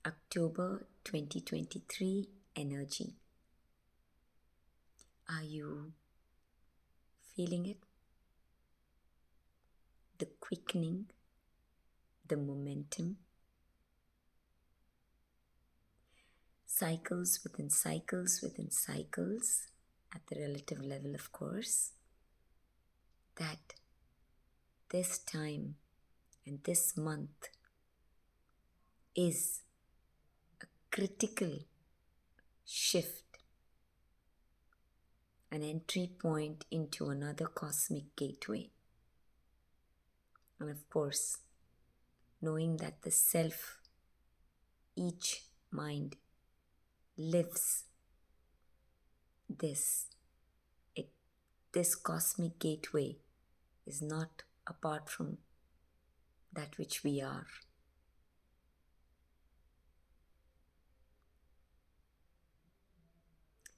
October 2023 energy. Are you feeling it? The quickening, the momentum, cycles within cycles within cycles at the relative level, of course, that this time and this month is a critical shift, an entry point into another cosmic gateway. And of course, knowing that the self, each mind, lives this. This cosmic gateway is not apart from that which we are.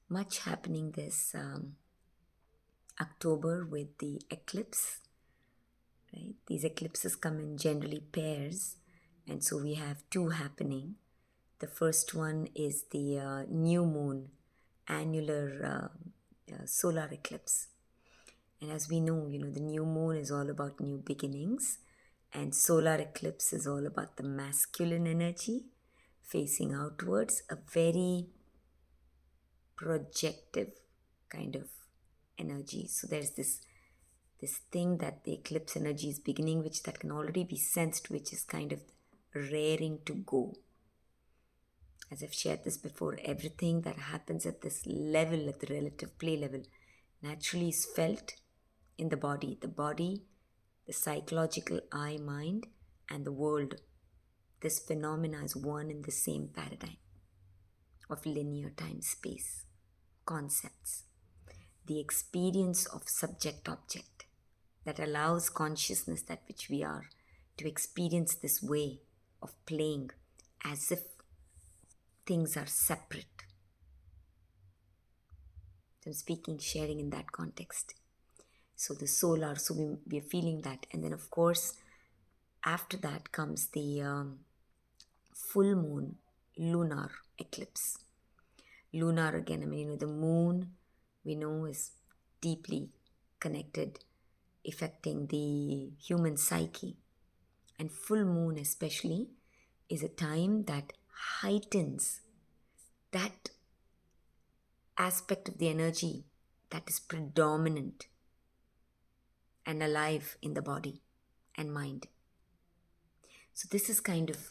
Much happening this October with the eclipse. Right? These eclipses come in generally pairs, and so we have two happening. The first one is the new moon, annular solar eclipse. And as we know, the new moon is all about new beginnings, and solar eclipse is all about the masculine energy facing outwards, a very projective kind of energy. So there's this thing that the eclipse energy is beginning, which that can already be sensed, which is kind of raring to go. As I've shared this before, everything that happens at this level, at the relative play level, naturally is felt in the body. The body, the psychological I, mind, and the world. This phenomena is one in the same paradigm of linear time-space concepts. The experience of subject-object that allows consciousness, that which we are, to experience this way of playing as if things are separate. So I'm speaking, sharing in that context. So the solar, so we are feeling that. And then of course, after that comes the full moon lunar eclipse. Lunar again, the moon we know is deeply connected, affecting the human psyche. And full moon especially is a time that heightens that aspect of the energy that is predominant and alive in the body and mind. So this is kind of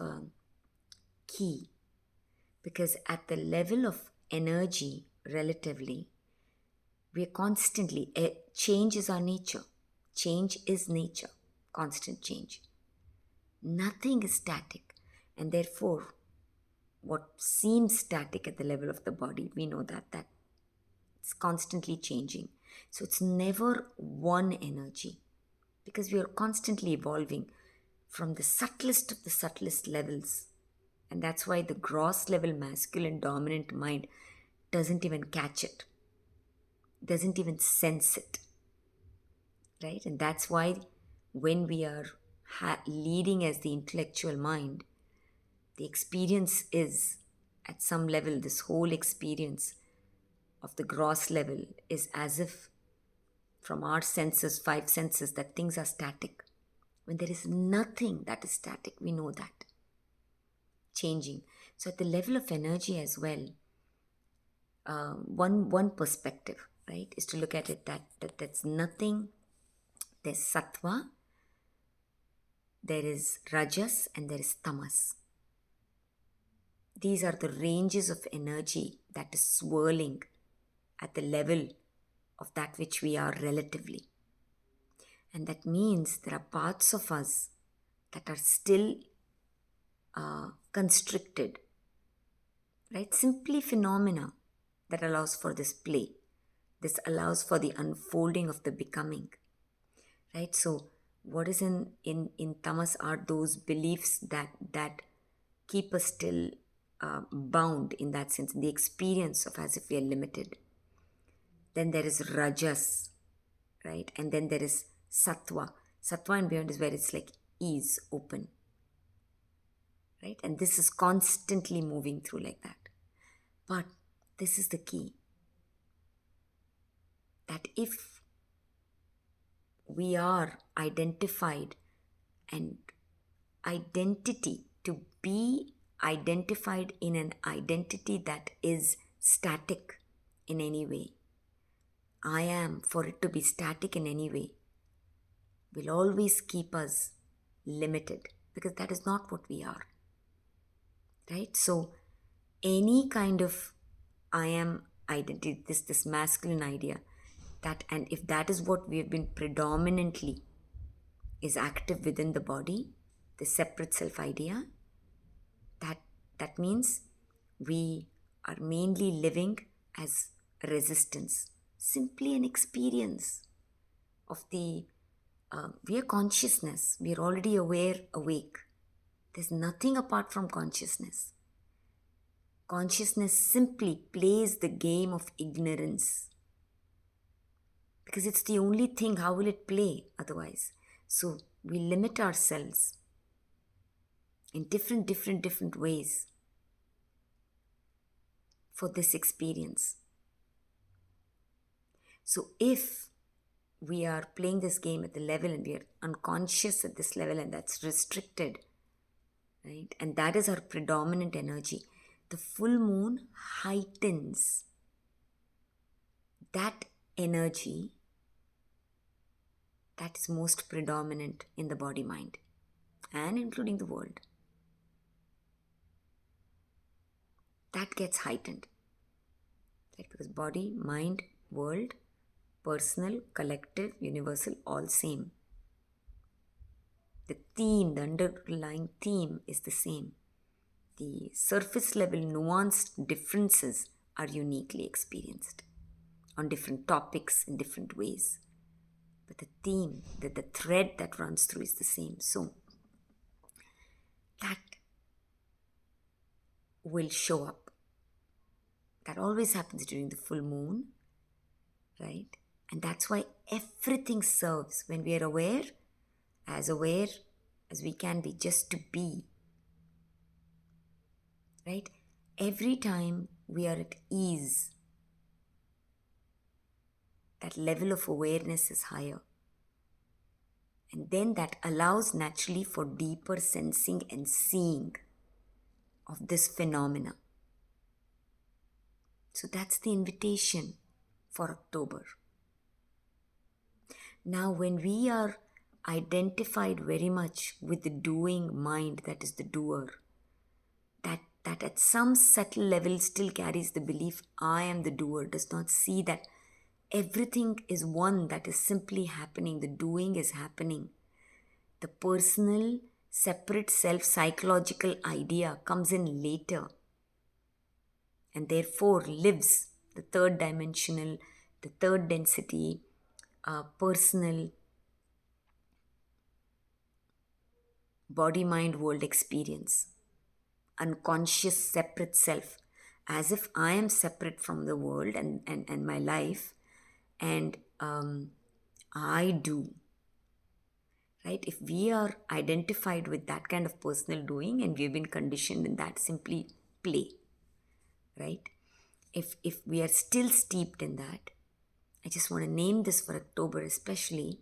key, because at the level of energy relatively, we are constantly, change is our nature. Change is nature, constant change. Nothing is static, and therefore what seems static at the level of the body, we know that it's constantly changing. So it's never one energy, because we are constantly evolving from the subtlest of the subtlest levels. And that's why the gross level masculine dominant mind doesn't even catch it, doesn't even sense it, right? And that's why when we are leading as the intellectual mind, the experience is at some level, this whole experience of the gross level is as if from our senses, 5 senses, that things are static. When there is nothing that is static, we know that. Changing. So at the level of energy as well, one perspective, right, is to look at it that's nothing. There's sattva, there is rajas, and there is tamas. These are the ranges of energy that is swirling at the level of that which we are relatively. And that means there are parts of us that are still constricted, right? Simply phenomena that allows for this play. This allows for the unfolding of the becoming, right? So what is in tamas are those beliefs that keep us still bound in that sense, in the experience of as if we are limited. Then there is rajas, right? And then there is sattva. Sattva and beyond is where it's like ease, open, right? And this is constantly moving through like that. But this is the key, that if we are identified, and identity, to be identified in an identity that is static in any way, I am, for it to be static in any way, will always keep us limited, because that is not what we are, right? So any kind of I am identity, this masculine idea, that, and if that is what we have been predominantly is active within the body, the separate self idea, that that means we are mainly living as resistance, simply an experience of the we are consciousness, we are already aware, awake. There's nothing apart from consciousness. Consciousness simply plays the game of ignorance, because it's the only thing. How will it play otherwise? So we limit ourselves in different ways for this experience. So if we are playing this game at the level and we are unconscious at this level, and that's restricted, right? And that is our predominant energy. The full moon heightens that energy that is most predominant in the body mind and including the world. That gets heightened, right? Because body, mind, world, personal, collective, universal, all same. The theme, the underlying theme is the same. The surface level nuanced differences are uniquely experienced on different topics in different ways. But the theme, the thread that runs through is the same. So that will show up. That always happens during the full moon, right? And that's why everything serves when we are aware as we can be, just to be, right? Every time we are at ease, that level of awareness is higher. And then that allows naturally for deeper sensing and seeing of this phenomena. So that's the invitation for October. Now, when we are identified very much with the doing mind, that is the doer, that at some subtle level still carries the belief, I am the doer, does not see that everything is one that is simply happening, the doing is happening. The personal, separate self psychological idea comes in later, and therefore lives the third dimensional, the third density, personal, body mind world experience, unconscious separate self, as if I am separate from the world and my life, and I do. Right? If we are identified with that kind of personal doing and we've been conditioned in that, simply play. Right? If we are still steeped in that, I just want to name this for October especially,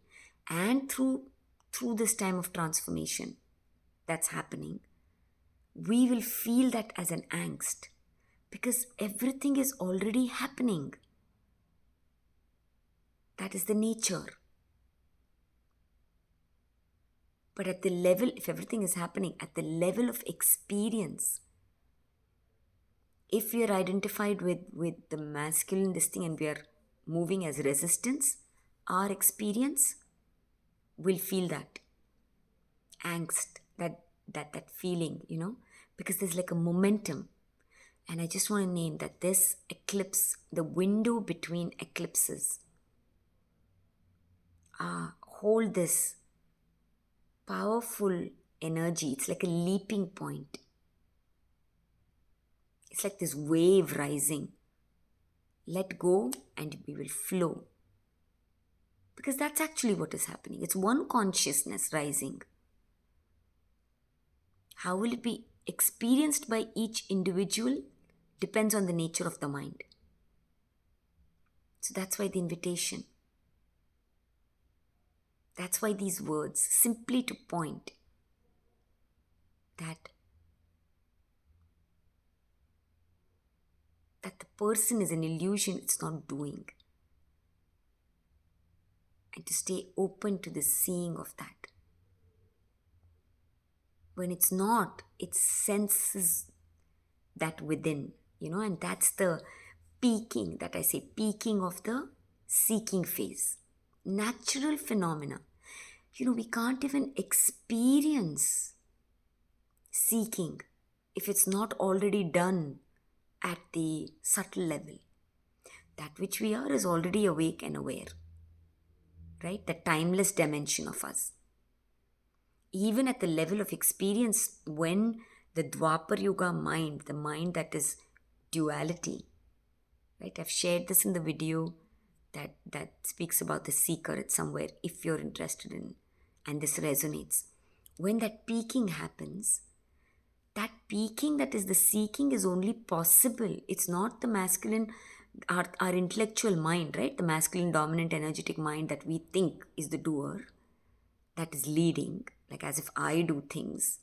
and through this time of transformation that's happening, we will feel that as an angst, because everything is already happening. That is the nature. But at the level, if everything is happening at the level of experience, if we are identified with the masculine this thing and we are moving as resistance, our experience will feel that angst, that feeling, because there's like a momentum. And I just want to name that this eclipse, the window between eclipses, hold this powerful energy. It's like a leaping point. It's like this wave rising. Let go and we will flow. Because that's actually what is happening. It's one consciousness rising. How will it be experienced by each individual depends on the nature of the mind. So that's why the invitation. That's why these words, simply to point that the person is an illusion, it's not doing. And to stay open to the seeing of that. When it's not, it senses that within, and that's the peaking, that I say, peaking of the seeking phase. Natural phenomena. We can't even experience seeking if it's not already done at the subtle level. That which we are is already awake and aware, right? The timeless dimension of us. Even at the level of experience, when the Dwapar Yuga mind, the mind that is duality, right? I've shared this in the video that speaks about the seeker. It's somewhere if you're interested in, and this resonates. When that peaking happens, that peaking that is the seeking is only possible. It's not the masculine, our intellectual mind, right? The masculine dominant energetic mind that we think is the doer, that is leading, like as if I do things,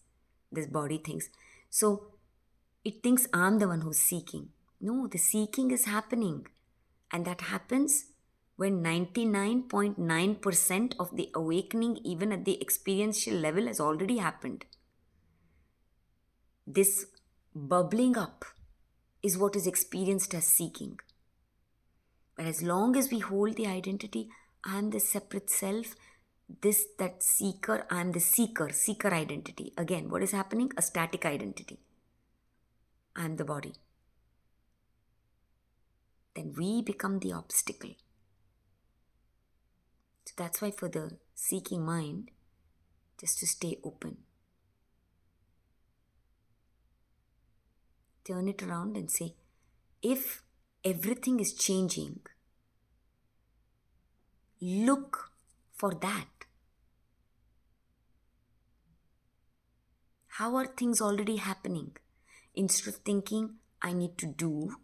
this body thinks. So it thinks I'm the one who's seeking. No, the seeking is happening. And that happens when 99.9% of the awakening, even at the experiential level, has already happened. This bubbling up is what is experienced as seeking. But as long as we hold the identity, I am the separate self, that seeker, I am the seeker identity. Again, what is happening? A static identity. I am the body. Then we become the obstacle. So that's why for the seeking mind, just to stay open. Turn it around and say, if everything is changing, look for that. How are things already happening? Instead of thinking, I need to do,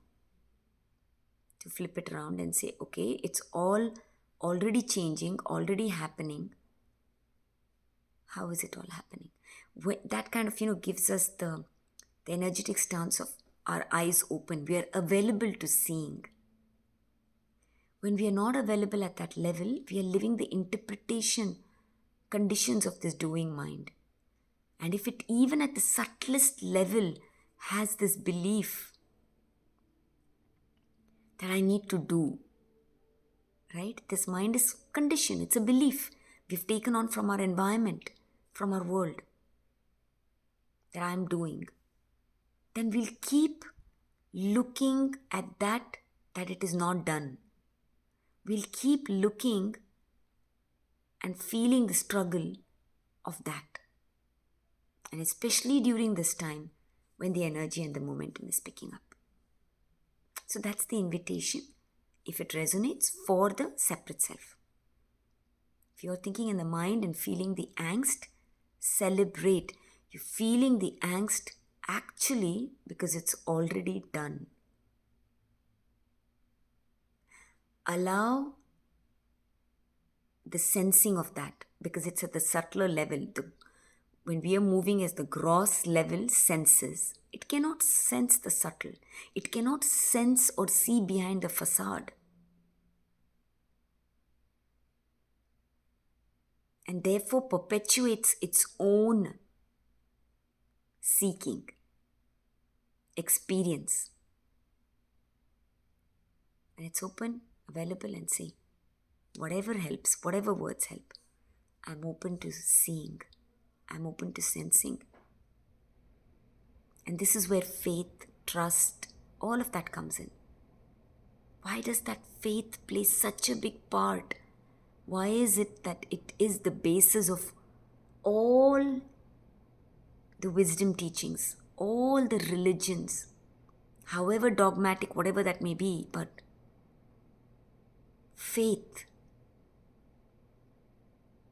to flip it around and say, okay, it's all already changing, already happening. How is it all happening? That kind of, gives us the energetic stance of our eyes open. We are available to seeing. When we are not available at that level, we are living the interpretation conditions of this doing mind. And if it even at the subtlest level has this belief that I need to do, right? This mind is conditioned. It's a belief we've taken on from our environment, from our world, that I'm doing. Then we'll keep looking at that it is not done. We'll keep looking and feeling the struggle of that. And especially during this time when the energy and the momentum is picking up. So that's the invitation, if it resonates, for the separate self. If you're thinking in the mind and feeling the angst, celebrate. You're feeling the angst actually because it's already done. Allow the sensing of that because it's at the subtler level. When we are moving as the gross level senses, it cannot sense the subtle. It cannot sense or see behind the facade. And therefore perpetuates its own seeking, experience. And it's open, available, and say, whatever helps, whatever words help, I'm open to seeing. I'm open to sensing. And this is where faith, trust, all of that comes in. Why does that faith play such a big part? Why is it that it is the basis of all the wisdom teachings, all the religions, however dogmatic, whatever that may be, but faith,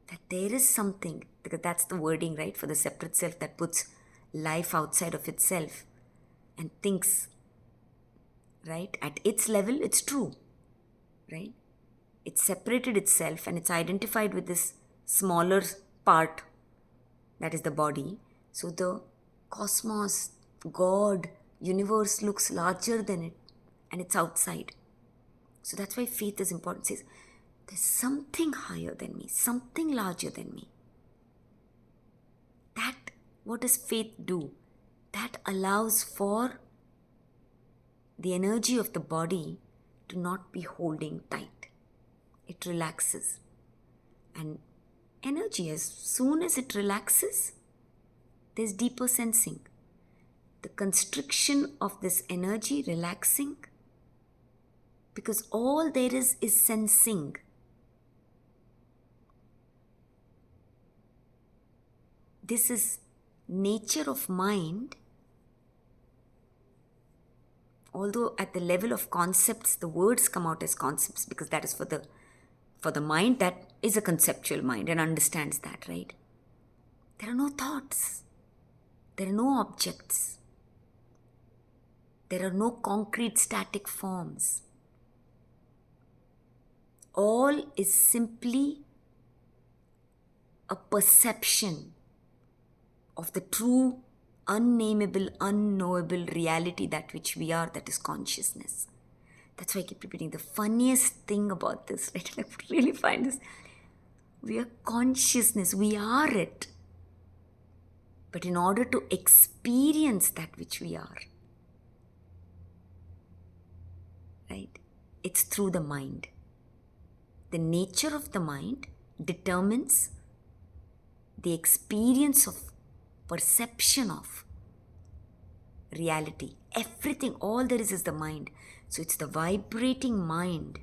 that there is something, because that's the wording, right, for the separate self that puts life outside of itself and thinks, right? At its level, it's true, right? It's separated itself and it's identified with this smaller part that is the body. So the cosmos, God, universe looks larger than it and it's outside. So that's why faith is important. It says, there's something higher than me, something larger than me. That, what does faith do? That allows for the energy of the body to not be holding tight. It relaxes. And energy, as soon as it relaxes, there's deeper sensing. The constriction of this energy relaxing, because all there is sensing. This is nature of mind. Although at the level of concepts, the words come out as concepts because that is for the mind that is a conceptual mind and understands that, right? There are no thoughts. There are no objects. There are no concrete static forms. All is simply a perception of the true, unnameable, unknowable reality that which we are, that is consciousness. That's why I keep repeating. The funniest thing about this, right? I really find this. We are consciousness. We are it. But in order to experience that which we are, right? It's through the mind. The nature of the mind determines the experience of perception of reality. Everything, all there is the mind. So it's the vibrating mind.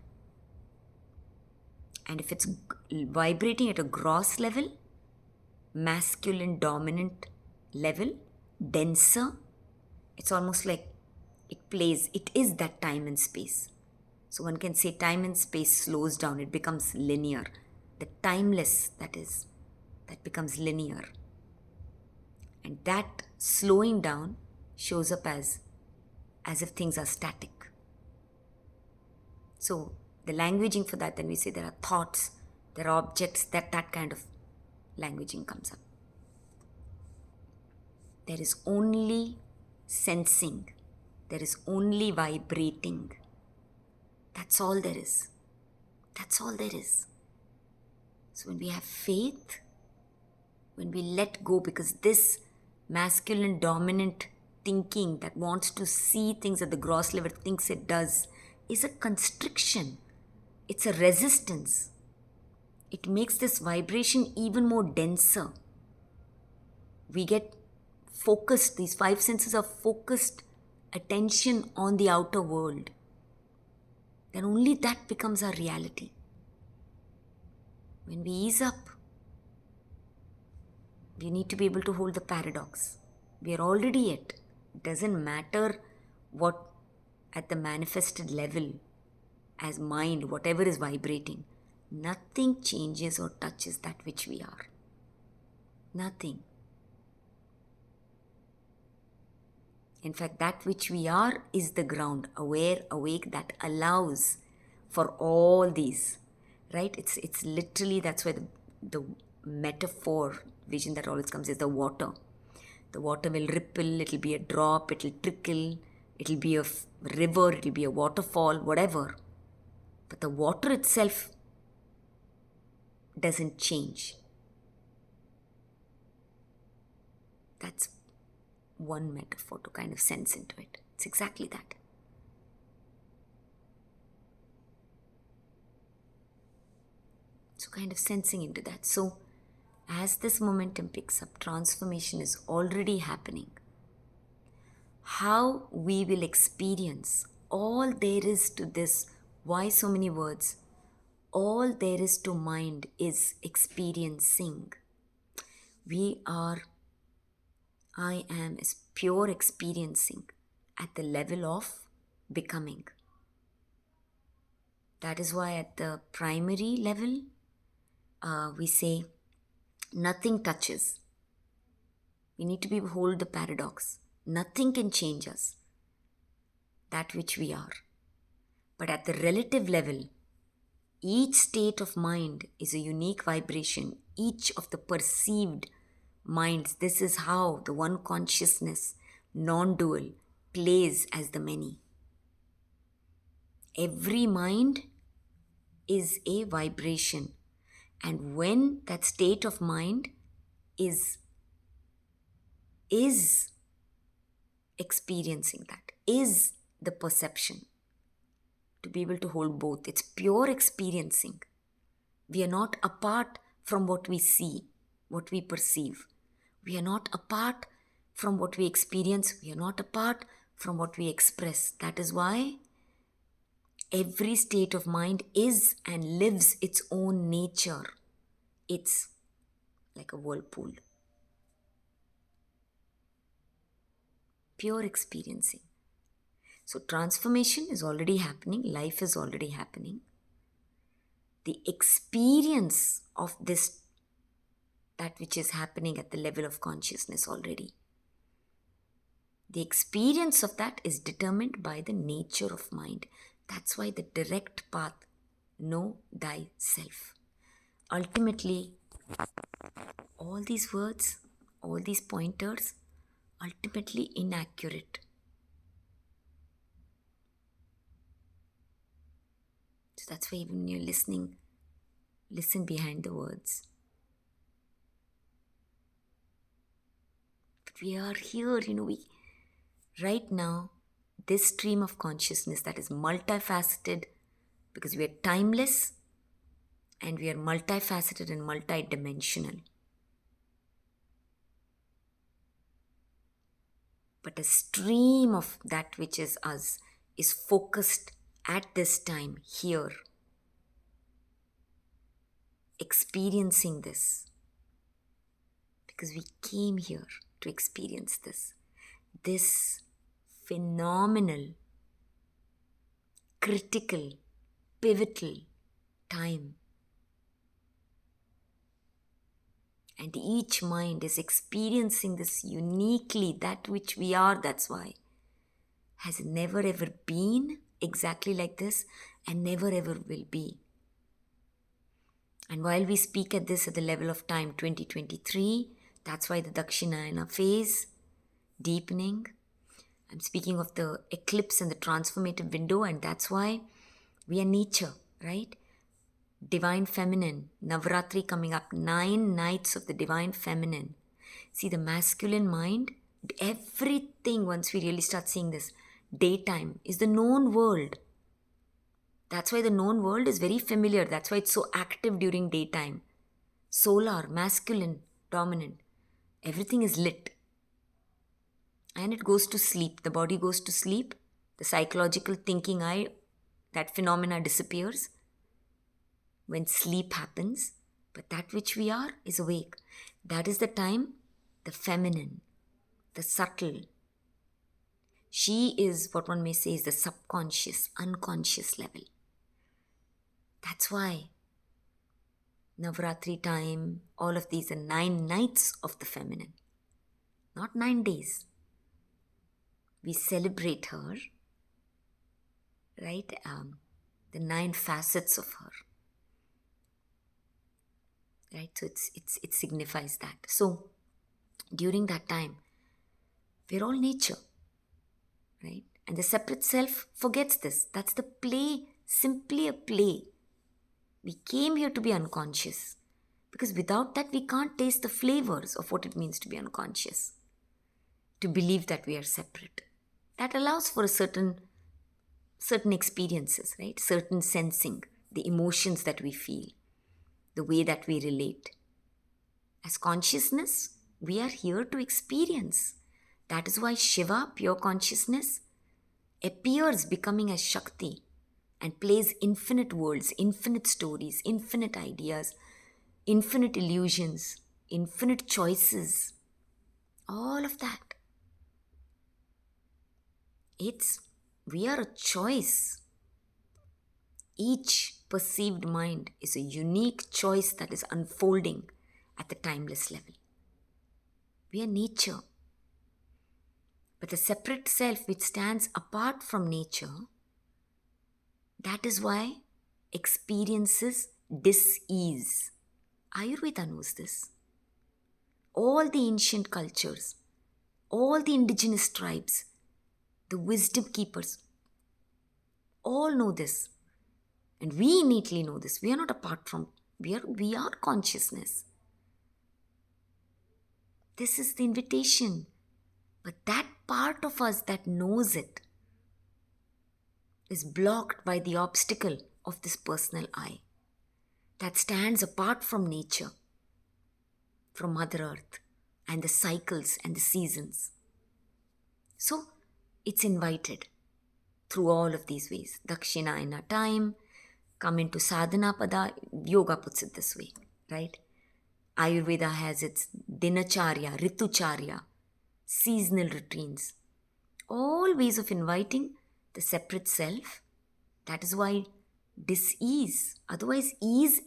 And if it's vibrating at a gross level, masculine dominant level, denser, it's almost like it is that time and space. So one can say time and space slows down, it becomes linear. The timeless, that becomes linear. And that slowing down shows up as if things are static. So the languaging for that, then we say there are thoughts, there are objects, that kind of languaging comes up. There is only sensing. There is only vibrating. That's all there is. That's all there is. So when we have faith, when we let go, because this masculine dominant thinking that wants to see things at the gross level, thinks it does, is a constriction. It's a resistance. It makes this vibration even more denser. We get focused, these five senses are focused attention on the outer world. Then only that becomes our reality. When we ease up, we need to be able to hold the paradox. We are already it. It doesn't matter what at the manifested level as mind, whatever is vibrating. Nothing changes or touches that which we are. Nothing. In fact, that which we are is the ground, aware, awake, that allows for all these, right? It's literally, that's where the metaphor, vision that always comes is the water. The water will ripple, it'll be a drop, it'll trickle, it'll be a river, it'll be a waterfall, whatever. But the water itself doesn't change. That's one metaphor to kind of sense into it. It's exactly that. So kind of sensing into that. So as this momentum picks up, transformation is already happening. How we will experience all there is to this, why so many words? All there is to mind is experiencing. I am is pure experiencing at the level of becoming. That is why at the primary level, we say nothing touches. We need to behold the paradox. Nothing can change us, that which we are. But at the relative level, each state of mind is a unique vibration. Each of the perceived minds, this is how the one consciousness, non dual, plays as the many. Every mind is a vibration. And when that state of mind is experiencing that, is the perception, to be able to hold both. It's pure experiencing. We are not apart from what we see, what we perceive. We are not apart from what we experience. We are not apart from what we express. That is why every state of mind is and lives its own nature. It's like a whirlpool. Pure experiencing. So transformation is already happening. Life is already happening. The experience of this, that which is happening at the level of consciousness already. The experience of that is determined by the nature of mind. That's why the direct path, know thyself. Ultimately, all these words, all these pointers, ultimately inaccurate. So that's why even when you're listening, listen behind the words. But we are here, right now, this stream of consciousness that is multifaceted, because we are timeless and we are multifaceted and multidimensional. But a stream of that which is us is focused at this time, here, experiencing this. Because we came here to experience this phenomenal, critical, pivotal time. And each mind is experiencing this uniquely, that which we are, that's why. Has never ever been exactly like this and never ever will be. And while we speak at this at the level of time 2023, that's why the Dakshinayana phase, deepening. I'm speaking of the eclipse and the transformative window, and that's why we are nature, right? Divine feminine, Navratri coming up, 9 nights of the divine feminine. See, the masculine mind, everything, once we really start seeing this, daytime is the known world. That's why the known world is very familiar. That's why it's so active during daytime. Solar, masculine, dominant. Everything is lit. And it goes to sleep. The body goes to sleep. The psychological thinking eye, that phenomena disappears when sleep happens. But that which we are is awake. That is the time, the feminine, the subtle. She is what one may say is the subconscious, unconscious level. That's why Navratri time, all of these are 9 nights of the feminine, not 9 days. We celebrate her, right? The 9 facets of her, right? So it signifies that. So during that time, we're all nature, right? And the separate self forgets this. That's the play, simply a play. We came here to be unconscious, because without that we can't taste the flavors of what it means to be unconscious, to believe that we are separate. That allows for a certain experiences, right? Certain sensing, the emotions that we feel, the way that we relate. As consciousness, we are here to experience. That is why Shiva, pure consciousness, appears becoming as Shakti and plays infinite worlds, infinite stories, infinite ideas, infinite illusions, infinite choices. All of that. We are a choice. Each perceived mind is a unique choice that is unfolding at the timeless level. We are nature. But the separate self which stands apart from nature, that is why experiences dis-ease. Ayurveda knows this. All the ancient cultures, all the indigenous tribes, the wisdom keepers, all know this. And we innately know this. We are not apart from, we are consciousness. This is the invitation. But that part of us that knows it is blocked by the obstacle of this personal I that stands apart from nature, from Mother Earth and the cycles and the seasons. So it's invited through all of these ways. Dakshinayana time, come into sadhana pada, yoga puts it this way, right? Ayurveda has its dinacharya, ritucharya, seasonal routines, all ways of inviting the separate self. That is why dis-ease, otherwise ease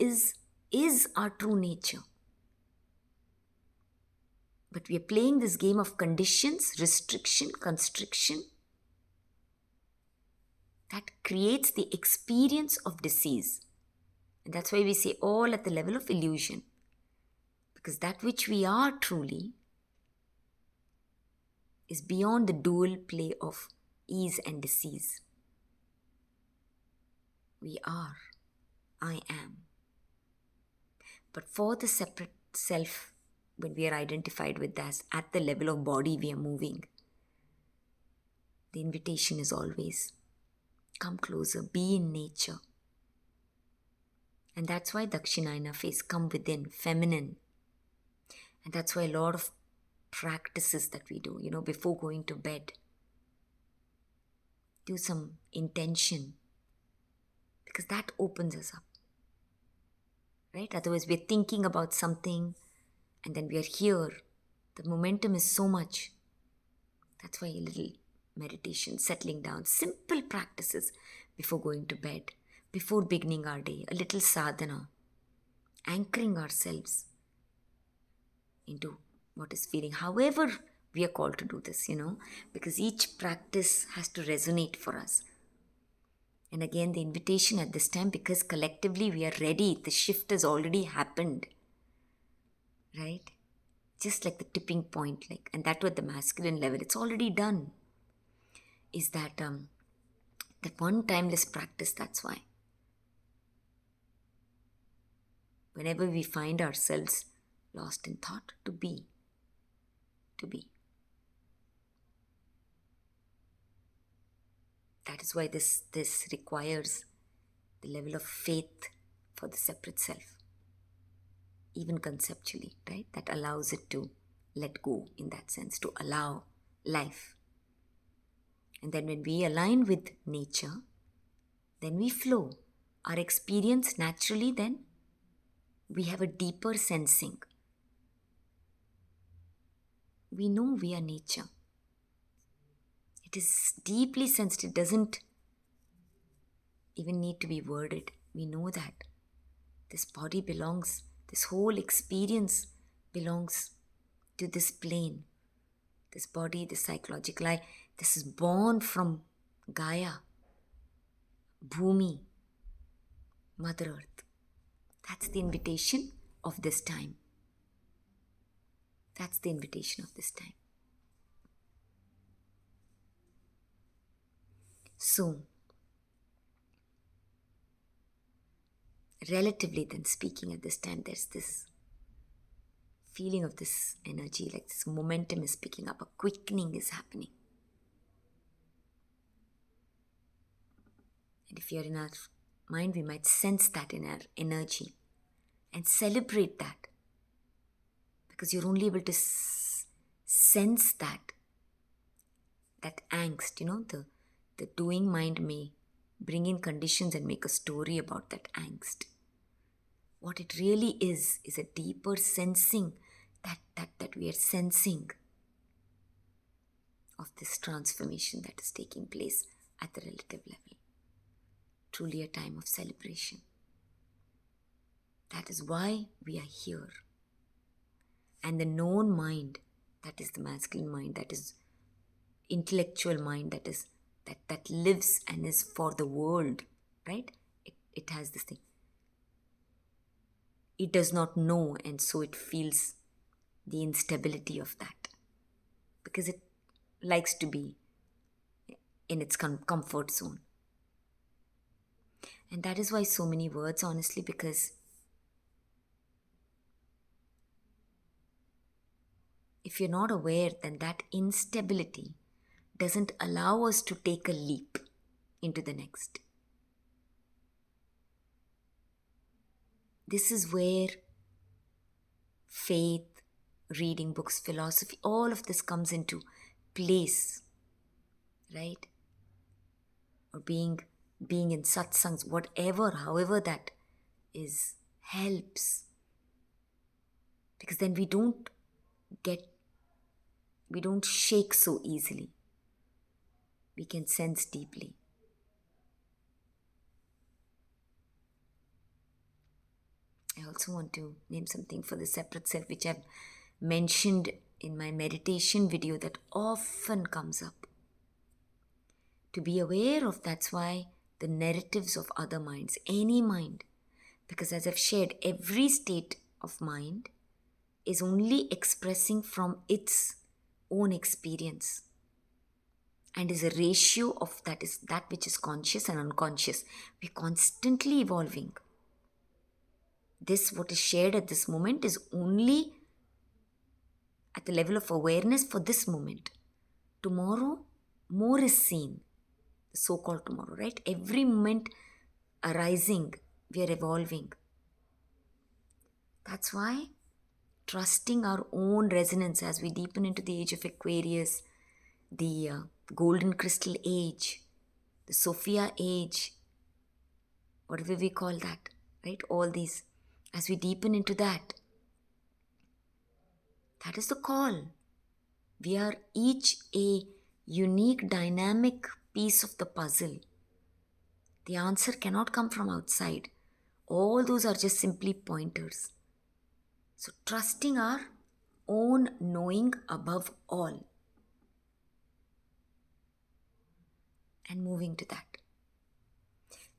is our true nature. But we are playing this game of conditions, restriction, constriction, that creates the experience of disease. And that's why we say all at the level of illusion. Because that which we are truly is beyond the dual play of ease and disease. We are. I am. But for the separate self, when we are identified with that, at the level of body we are moving, the invitation is always, come closer, be in nature. And that's why Dakshinayana face, come within, feminine. And that's why a lot of practices that we do, before going to bed, do some intention, because that opens us up, right? Otherwise we're thinking about something and then we are here. The momentum is so much. That's why a little meditation, settling down, simple practices before going to bed, before beginning our day, a little sadhana, anchoring ourselves into what is feeling. However, we are called to do this, because each practice has to resonate for us. And again, the invitation at this time, because collectively we are ready, the shift has already happened, right? Just like the tipping point, and that was the masculine level, it's already done. Is that that one timeless practice? That's why. Whenever we find ourselves lost in thought, to be. That is why this requires the level of faith for the separate self, even conceptually, right? That allows it to let go in that sense, to allow life. And then when we align with nature, then we flow. Our experience naturally, then we have a deeper sensing. We know we are nature. It is deeply sensed. It doesn't even need to be worded. We know that this body belongs, this whole experience belongs to this plane. This body, this psychological I, this is born from Gaia, Bhumi, Mother Earth. That's the invitation of this time. That's the invitation of this time. So, relatively then speaking at this time, there's this feeling of this energy, like this momentum is picking up, a quickening is happening. And if you're in our mind, we might sense that in our energy and celebrate that, because you're only able to sense that angst, the doing mind may bring in conditions and make a story about that angst. What it really is a deeper sensing that we are sensing of this transformation that is taking place at the relative level. Truly a time of celebration. That is why we are here. And the known mind That is the masculine mind, that is intellectual mind, that lives and is for the world, right? It has this thing. It does not know, and so it feels the instability of that because it likes to be in its comfort zone. And that is why so many words, honestly, because if you're not aware, then that instability doesn't allow us to take a leap into the next. This is where faith, reading books, philosophy, all of this comes into place, right? Or being in satsangs, whatever, however that is, helps. Because then get we don't shake so easily. We can sense deeply. I also want to name something for the separate self, which I've mentioned in my meditation video that often comes up. To be aware of, that's why the narratives of other minds, any mind, because as I've shared, every state of mind is only expressing from its own experience and is a ratio of that is that which is conscious and unconscious. We're constantly evolving. This, what is shared at this moment, is only at the level of awareness for this moment. Tomorrow, more is seen, the so-called tomorrow, right? Every moment arising, we are evolving. That's why trusting our own resonance as we deepen into the age of Aquarius, the golden crystal age, the Sophia age, whatever we call that, right? All these, as we deepen into that, that is the call. We are each a unique, dynamic piece of the puzzle. The answer cannot come from outside. All those are just simply pointers. So, trusting our own knowing above all and moving to that.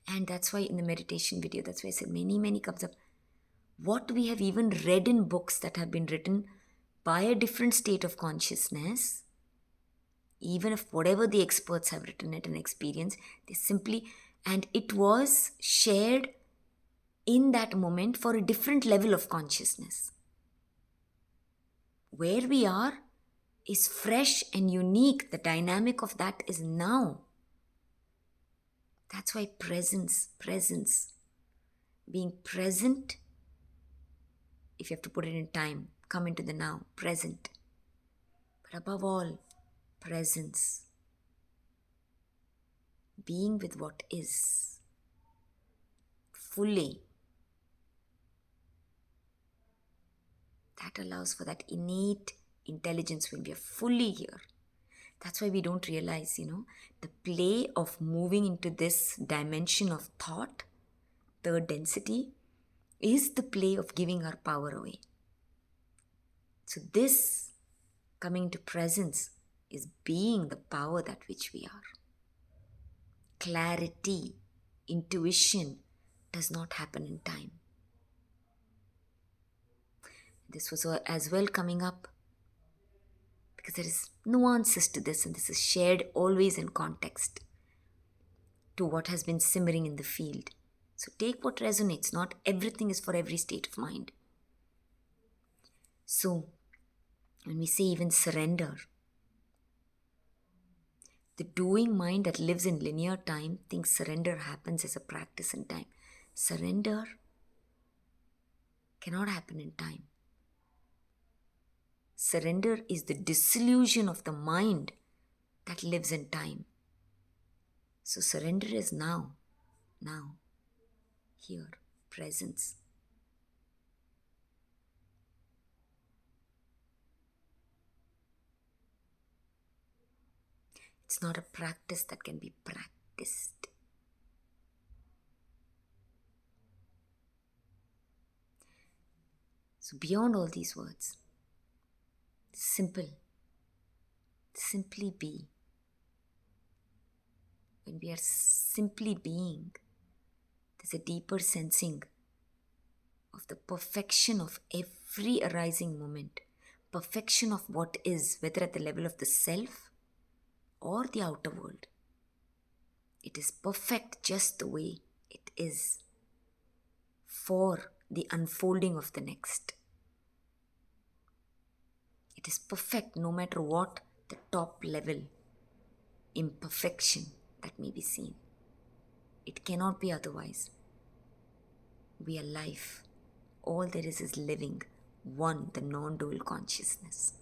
And that's why in the meditation video, that's why I said many comes up. What we have even read in books that have been written by a different state of consciousness, even if whatever the experts have written it and experience, they simply, and it was shared in that moment for a different level of consciousness. Where we are is fresh and unique. The dynamic of that is now. That's why presence, being present, if you have to put it in time, come into the now, present. But above all, presence. Being with what is fully. That allows for that innate intelligence when we are fully here. That's why we don't realize, the play of moving into this dimension of thought, third density, is the play of giving our power away. So this coming to presence is being the power that which we are. Clarity, intuition does not happen in time. This was as well coming up because there is nuances to this, and this is shared always in context to what has been simmering in the field. So take what resonates. Not everything is for every state of mind. So when we say even surrender, the doing mind that lives in linear time thinks surrender happens as a practice in time. Surrender cannot happen in time. Surrender is the dissolution of the mind that lives in time. So surrender is now, here, presence. It's not a practice that can be practiced. So beyond all these words, Simple. Simply be. When we are simply being, there's a deeper sensing of the perfection of every arising moment, perfection of what is, whether at the level of the self or the outer world. It is perfect just the way it is for the unfolding of the next. It is perfect no matter what the top level imperfection that may be seen. It cannot be otherwise. We are life. All there is living, one, the non-dual consciousness.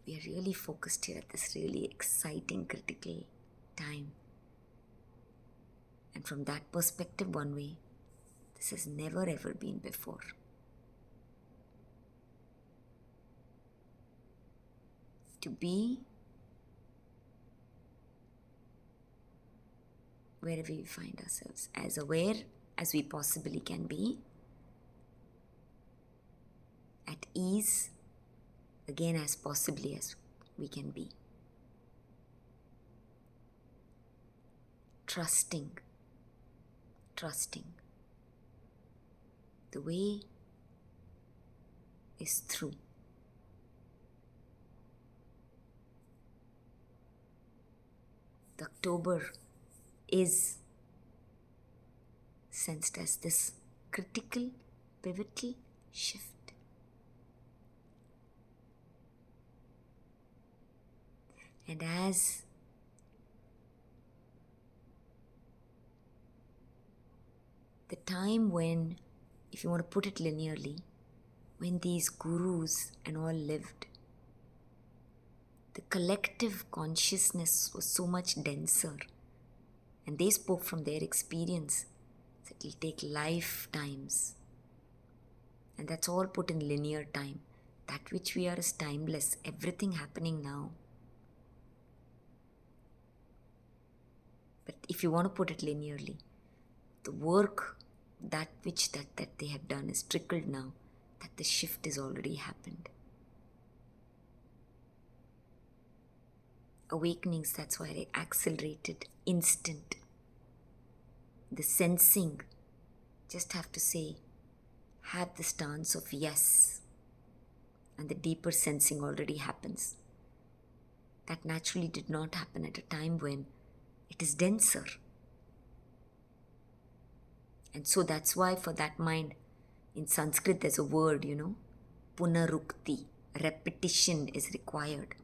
We are really focused here at this really exciting, critical time. And from that perspective, one way, this has never ever been before. To be wherever we find ourselves, as aware as we possibly can be, at ease, again as possibly as we can be. Trusting. The way is through. The October is sensed as this critical, pivotal shift. And as the time when, if you want to put it linearly, when these gurus and all lived, the collective consciousness was so much denser, and they spoke from their experience that it will take lifetimes, and that's all put in linear time. That which we are is timeless, everything happening now. But if you want to put it linearly, the work, that they have done is trickled now, that the shift has already happened. Awakenings, that's why they accelerated, instant. The sensing, just have to say, have the stance of yes, and the deeper sensing already happens. That naturally did not happen at a time when it is denser. And so that's why for that mind, in Sanskrit there's a word, punarukti, repetition is required.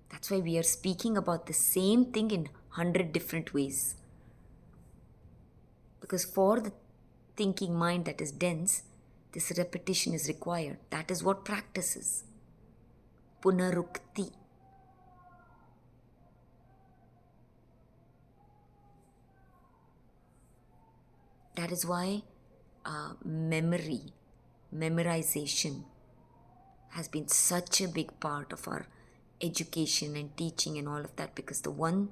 That's why we are speaking about the same thing in 100 different ways. Because for the thinking mind that is dense, this repetition is required. That is what practice is. Punarukti. That is why memorization has been such a big part of our education and teaching and all of that, because the one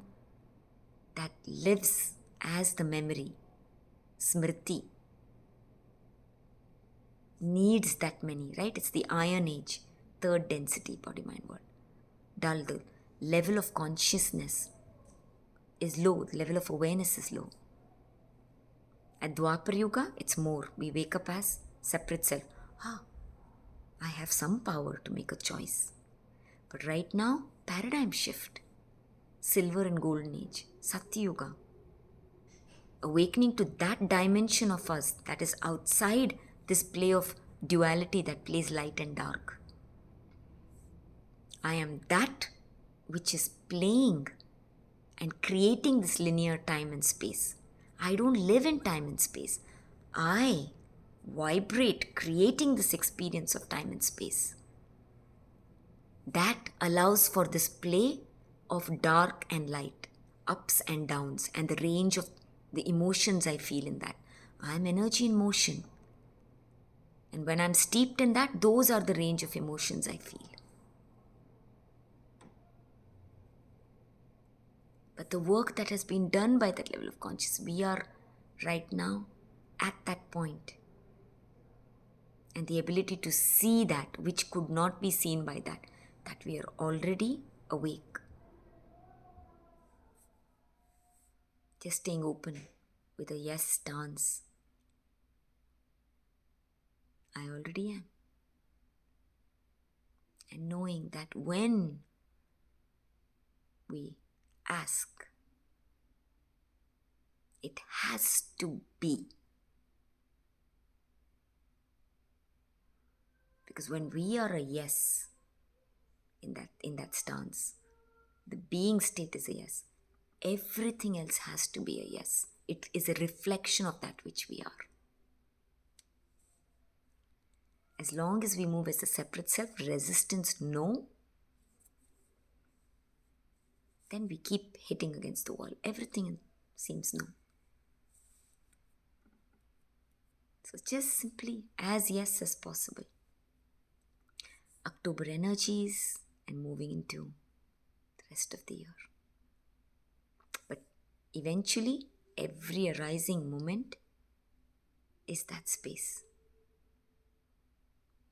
that lives as the memory, smriti, needs that many, right? It's the iron age, third density, body, mind, word. Dull, the level of consciousness is low, the level of awareness is low. At Dwapar Yuga, it's more. We wake up as separate self. I have some power to make a choice. But right now, paradigm shift. Silver and golden age, Satya Yuga. Awakening to that dimension of us that is outside this play of duality that plays light and dark. I am that which is playing and creating this linear time and space. I don't live in time and space. I vibrate, creating this experience of time and space. That allows for this play of dark and light, ups and downs, and the range of the emotions I feel in that. I'm energy in motion. And when I'm steeped in that, those are the range of emotions I feel. But the work that has been done by that level of consciousness, we are right now at that point, and the ability to see that which could not be seen by that we are already awake. Just staying open with a yes stance. I already am. And knowing that when we ask, it has to be. Because when we are a yes in that stance, the being state is a yes. Everything else has to be a yes. It is a reflection of that which we are. As long as we move as a separate self, resistance no, then we keep hitting against the wall. Everything seems no. So just simply as yes as possible. October energies and moving into the rest of the year. But eventually, every arising moment is that space.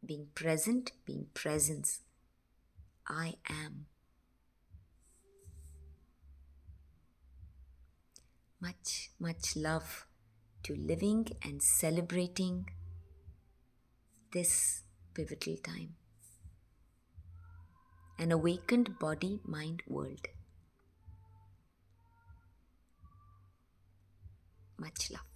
Being present, being presence. I am. Much, much love to living and celebrating this pivotal time. An awakened body, mind, world. Much love.